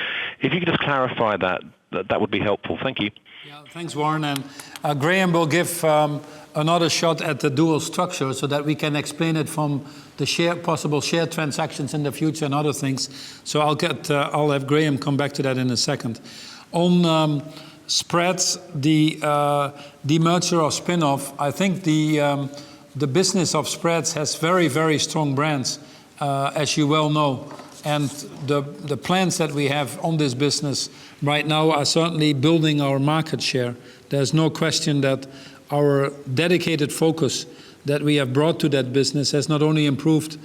If you could just clarify that that would be helpful. Thank you.
Yeah, thanks, Warren. And Graeme will give another shot at the dual structure so that we can explain it from the possible share transactions in the future and other things. So I'll have Graeme come back to that in a second. On spreads, the demerger or spin-off, I think the business of spreads has very, very strong brands, as you well know. And the plans that we have on this business right now are certainly building our market share. There's no question that our dedicated focus that we have brought to that business has not only improved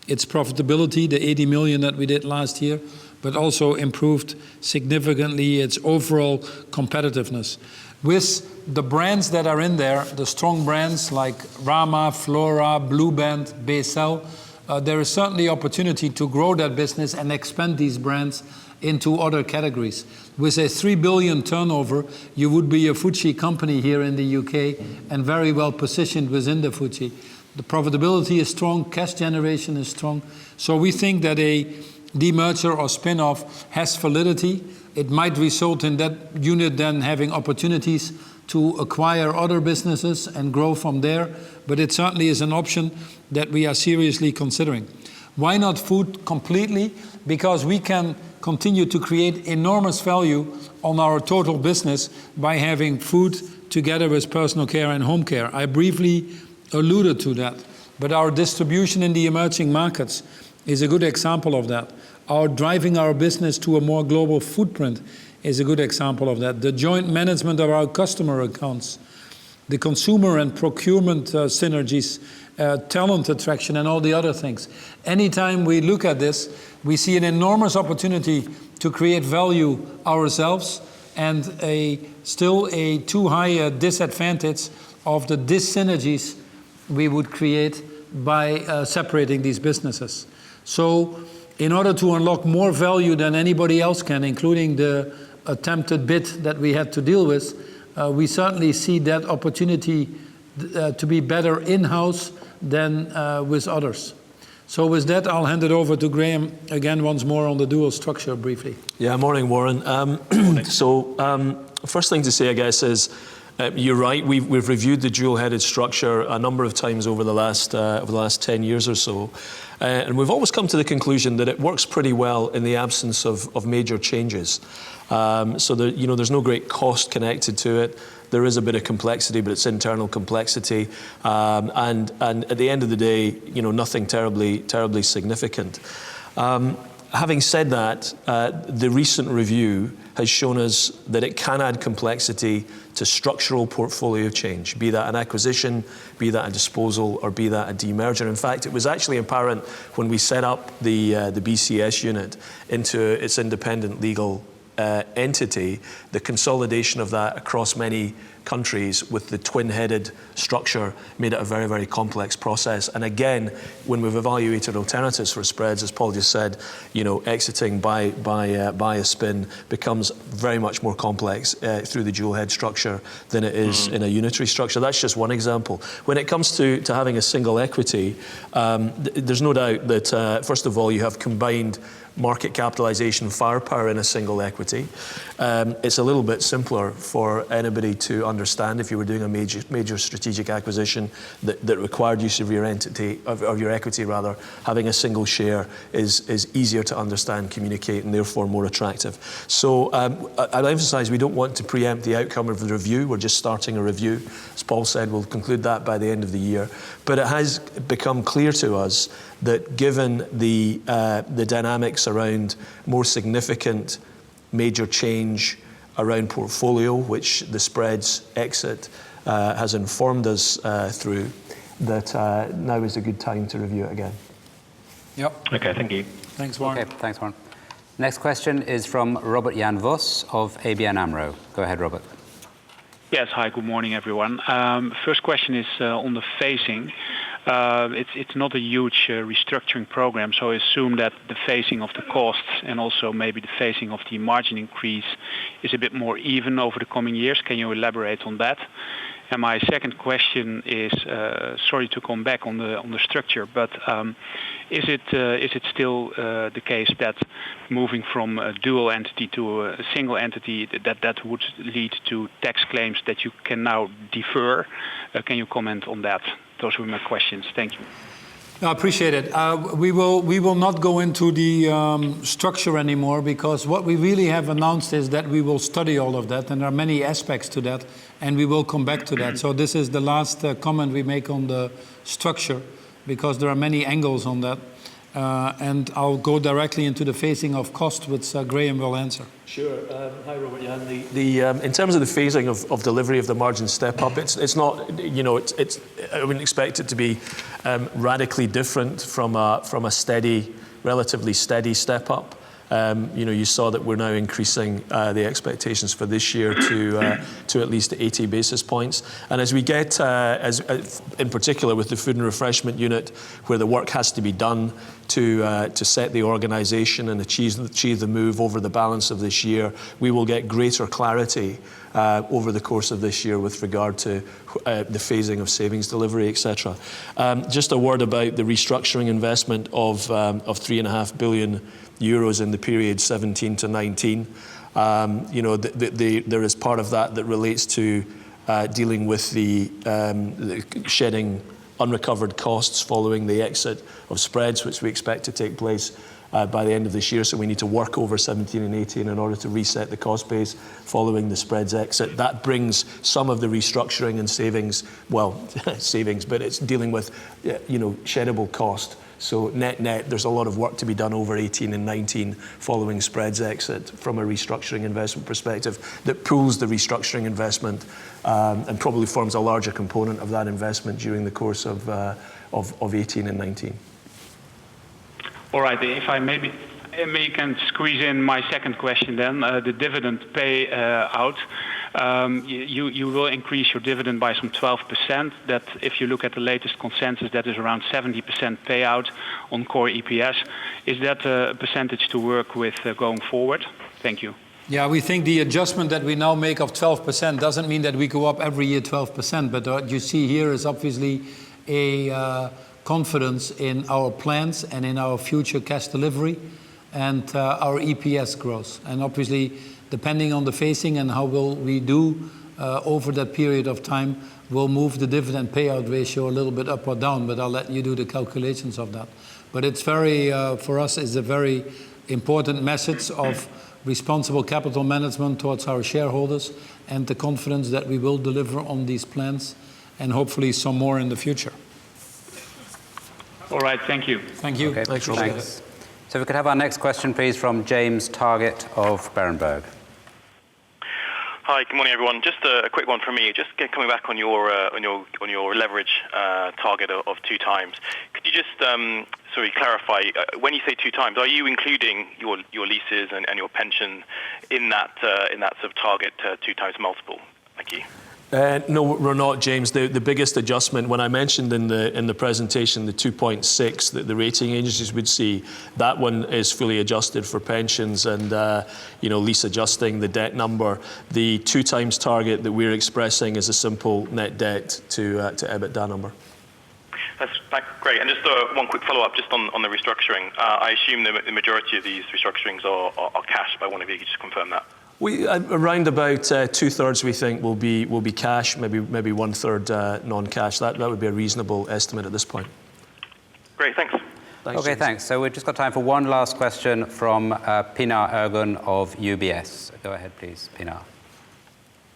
its profitability, the 80 million that we did last year, but also improved significantly its overall competitiveness. With the brands that are in there, the strong brands like Rama, Flora, Blue Band, Becel, there is certainly opportunity to grow that business and expand these brands into other categories. With a 3 billion turnover, you would be a FTSE company here in the UK and very well positioned within the FTSE. The profitability is strong, cash generation is strong. So we think that a demerger or spin-off has validity. It might result in that unit then having opportunities to acquire other businesses and grow from there, but it certainly is an option that we are seriously considering. Why not food completely? Because we can continue to create enormous value on our total business by having food together with personal care and home care. I briefly alluded to that, but our distribution in the emerging markets is a good example of that. Our driving our business to a more global footprint is a good example of that. The joint management of our customer accounts, the consumer and procurement synergies, talent attraction and all the other things. Anytime we look at this, we see an enormous opportunity to create value ourselves and still a too high a disadvantage of the dis-synergies we would create by separating these businesses. So in order to unlock more value than anybody else can, including the attempted bid that we had to deal with, we certainly see that opportunity to be better in-house than with others. So with that, I'll hand it over to Graeme again once more on the dual structure briefly.
Yeah, morning, Warren. First thing to say, I guess, is you're right. We've reviewed the dual-headed structure a number of times over the last 10 years or so, and we've always come to the conclusion that it works pretty well in the absence of major changes. So there's no great cost connected to it. There is a bit of complexity, but it's internal complexity, and at the end of the day, nothing terribly significant. Having said that, the recent review has shown us that it can add complexity to structural portfolio change, be that an acquisition, be that a disposal, or be that a demerger. In fact, it was actually apparent when we set up the BCS unit into its independent legal entity, the consolidation of that across many countries with the twin-headed structure made it a very, very complex process. And again, when we've evaluated alternatives for spreads, as Paul just said, exiting by a spin becomes very much more complex through the dual-head structure than it is in a unitary structure. That's just one example. When it comes to having a single equity, there's no doubt that, first of all, you have combined market capitalization firepower in a single equity. It's a little bit simpler for anybody to understand if you were doing a major strategic acquisition that required use of your equity rather. Having a single share is easier to understand, communicate, and therefore more attractive. So I'll emphasize we don't want to preempt the outcome of the review. We're just starting a review. As Paul said, we'll conclude that by the end of the year. But it has become clear to us that given the dynamics around more significant major change around portfolio, which the spreads exit has informed us through, that now is a good time to review it again.
Yep.
Okay, thank you.
Thanks, Warren.
Okay, thanks, Warren. Next question is from Robert Jan Vos of ABN AMRO. Go ahead, Robert.
Yes, hi, good morning, everyone. First question is on the phasing. It's not a huge restructuring program, so I assume that the phasing of the costs and also maybe the phasing of the margin increase is a bit more even over the coming years. Can you elaborate on that? And my second question is, sorry to come back on the structure, but is it still the case that moving from a dual entity to a single entity that would lead to tax claims that you can now defer? Can you comment on that? Those were my questions. Thank you.
I appreciate it. We will not go into the structure anymore, because what we really have announced is that we will study all of that, and there are many aspects to that, and we will come back to that. So this is the last comment we make on the structure, because there are many angles on that. And I'll go directly into the phasing of cost, which Graeme will answer.
Sure. Hi, Robert. Yeah, in terms of the phasing of delivery of the margin step up, it's not, I wouldn't expect it to be radically different from a steady, relatively steady step up. You saw that we're now increasing the expectations for this year to at least 80 basis points. And as we get, in particular with the food and refreshment unit, where the work has to be done to set the organisation and achieve the move over the balance of this year, we will get greater clarity over the course of this year with regard to the phasing of savings delivery, etc. Just a word about the restructuring investment of 3.5 billion euros in the period 17 to 19. There is part of that relates to dealing with the shedding unrecovered costs following the exit of spreads, which we expect to take place by the end of this year. So we need to work over 17 and 18 in order to reset the cost base following the spreads exit. That brings some of the restructuring and savings, savings, but it's dealing with sheddable cost. So net, there's a lot of work to be done over 18 and 19 following spreads exit from a restructuring investment perspective that pools the restructuring investment and probably forms a larger component of that investment during the course of 18 and 19.
All right, if I maybe can squeeze in my second question then, the dividend payout. You will increase your dividend by some 12%. That, if you look at the latest consensus, that is around 70% payout on core EPS. Is that a percentage to work with going forward? Thank you.
Yeah, we think the adjustment that we now make of 12% doesn't mean that we go up every year 12%, but what you see here is obviously a confidence in our plans and in our future cash delivery and our EPS growth. And obviously, depending on the phasing and how will we do over that period of time, we'll move the dividend payout ratio a little bit up or down, but I'll let you do the calculations of that. But it's very, for us, is a very important message of responsible capital management towards our shareholders and the confidence that we will deliver on these plans and hopefully some more in the future.
All right, thank you.
Thank you.
Okay, thanks. So we could have our next question, please, from James Targett of Berenberg.
Hi, good morning, everyone. Just a quick one from me. Just coming back on your leverage target of 2 times. Could you just clarify when you say 2 times? Are you including your leases and your pension in that sort of target 2 times multiple? Thank you.
No, we're not, James. The biggest adjustment, when I mentioned in the presentation the 2.6 that the rating agencies would see, that one is fully adjusted for pensions and lease adjusting the debt number. The 2 times target that we're expressing is a simple net debt to EBITDA number.
That's great. And just one quick follow-up just on the restructuring. I assume the majority of these restructurings are cash. By one of you, could you just confirm that?
Around about 2/3 we think will be cash, maybe 1/3 non-cash. That would be a reasonable estimate at this point.
Great, thanks.
Okay, James. Thanks. So we've just got time for one last question from Pinar Ergun of UBS. Go ahead, please, Pinar.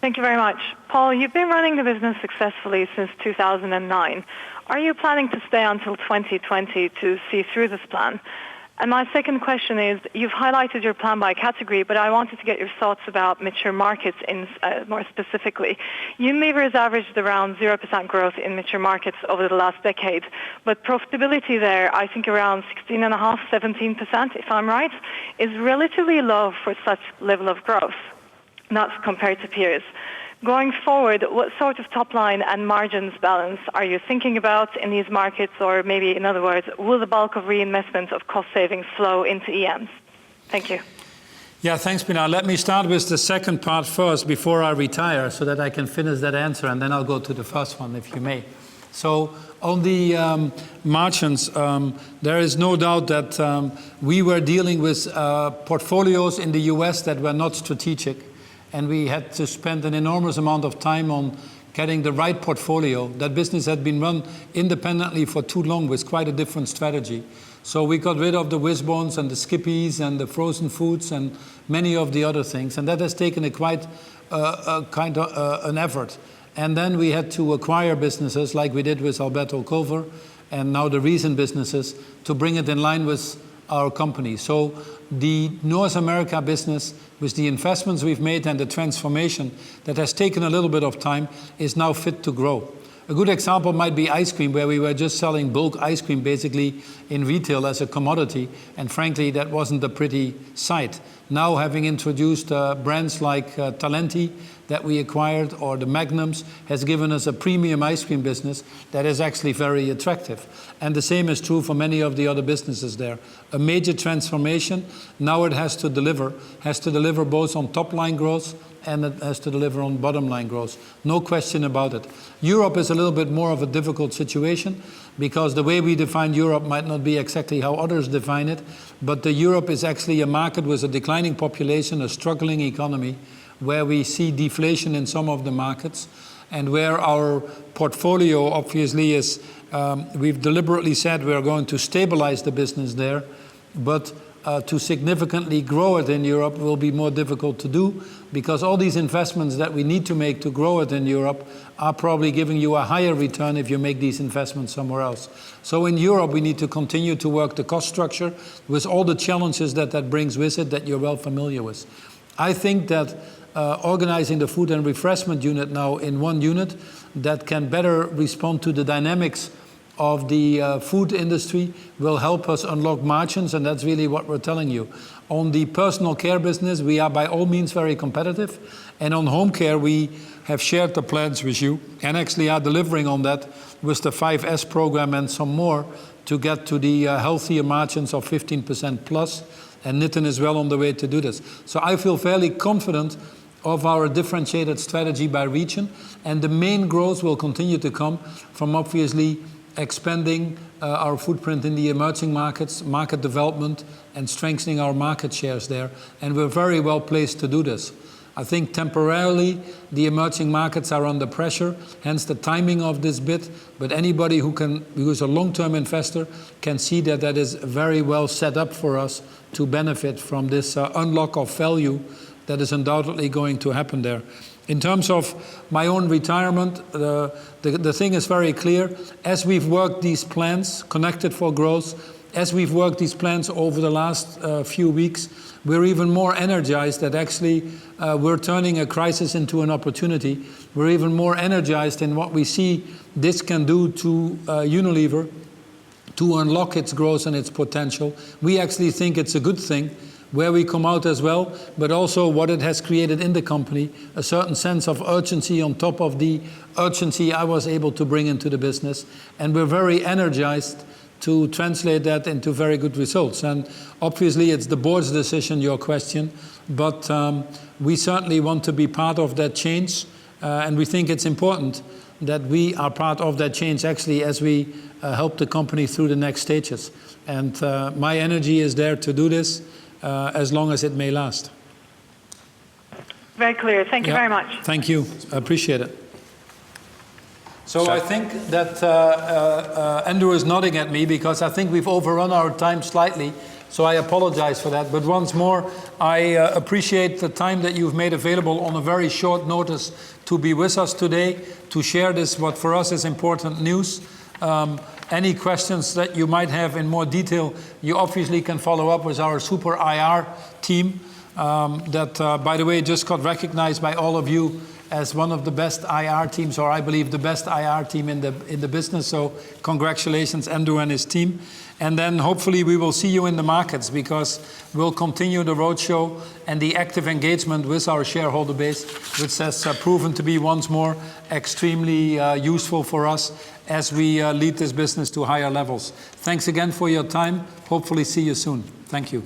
Thank you very much. Paul, you've been running the business successfully since 2009. Are you planning to stay until 2020 to see through this plan? And my second question is, you've highlighted your plan by category, but I wanted to get your thoughts about mature markets more specifically. Unilever has averaged around 0% growth in mature markets over the last decade, but profitability there, I think around 16.5%, 17%, if I'm right, is relatively low for such level of growth, not compared to peers. Going forward, what sort of top line and margins balance are you thinking about in these markets? Or maybe, in other words, will the bulk of reinvestment of cost savings flow into EMs? Thank you.
Yeah, thanks, Pinar. Let me start with the second part first before I retire so that I can finish that answer, and then I'll go to the first one, if you may. So on the margins, there is no doubt that we were dealing with portfolios in the US that were not strategic, and we had to spend an enormous amount of time on getting the right portfolio. That business had been run independently for too long with quite a different strategy. So we got rid of the Whizbones and the Skippies and the frozen foods and many of the other things. And that has taken an effort. And then we had to acquire businesses like we did with Alberto Culver and now the recent businesses to bring it in line with our company. So the North America business, with the investments we've made and the transformation that has taken a little bit of time, is now fit to grow. A good example might be ice cream, where we were just selling bulk ice cream basically in retail as a commodity, and frankly that wasn't a pretty sight. Now, having introduced brands like Talenti that we acquired, or the Magnums, has given us a premium ice cream business that is actually very attractive. And the same is true for many of the other businesses there. A major transformation. Now it has to deliver both on top line growth and it has to deliver on bottom line growth. No question about it. Europe is a little bit more of a difficult situation because the way we define Europe might not be exactly how others define it, but Europe is actually a market with a declining population, a struggling economy, where we see deflation in some of the markets, and where our portfolio obviously is, we've deliberately said we are going to stabilize the business there, but to significantly grow it in Europe will be more difficult to do, because all these investments that we need to make to grow it in Europe are probably giving you a higher return if you make these investments somewhere else. So in Europe, we need to continue to work the cost structure with all the challenges that brings with it that you're well familiar with. I think that organizing the food and refreshment unit now in one unit that can better respond to the dynamics of the food industry will help us unlock margins, and that's really what we're telling you. On the personal care business, we are by all means very competitive, and on home care, we have shared the plans with you and actually are delivering on that with the 5S program and some more to get to the healthier margins of 15% plus, and Nitin is well on the way to do this. So I feel fairly confident of our differentiated strategy by region, and the main growth will continue to come from obviously expanding our footprint in the emerging markets, market development, and strengthening our market shares there. And we're very well placed to do this. I think temporarily the emerging markets are under pressure, hence the timing of this bit. But anybody who is a long-term investor can see that that is very well set up for us to benefit from this unlock of value that is undoubtedly going to happen there. In terms of my own retirement, the thing is very clear. As we've worked these plans, Connected for Growth, as we've worked these plans over the last few weeks, we're even more energized that actually we're turning a crisis into an opportunity. We're even more energized in what we see this can do to Unilever to unlock its growth and its potential. We actually think it's a good thing where we come out as well, but also what it has created in the company, a certain sense of urgency on top of the urgency I was able to bring into the business. And we're very energized to translate that into very good results. And obviously it's the board's decision, your question, but we certainly want to be part of that change, and we think it's important that we are part of that change actually as we help the company through the next stages. And my energy is there to do this as long as it may last.
Very clear. Thank you very much.
Thank you. I appreciate it. So I think that Andrew is nodding at me because I think we've overrun our time slightly. So I apologize for that. But once more, I appreciate the time that you've made available on a very short notice to be with us today, to share this, what for us is important news. Any questions that you might have in more detail, you obviously can follow up with our super IR team that, by the way, just got recognized by all of you as one of the best IR teams, or I believe the best IR team in the business. So congratulations, Andrew and his team. And then hopefully we will see you in the markets, because we'll continue the roadshow and the active engagement with our shareholder base, which has proven to be once more extremely useful for us as we lead this business to higher levels. Thanks again for your time. Hopefully see you soon. Thank you.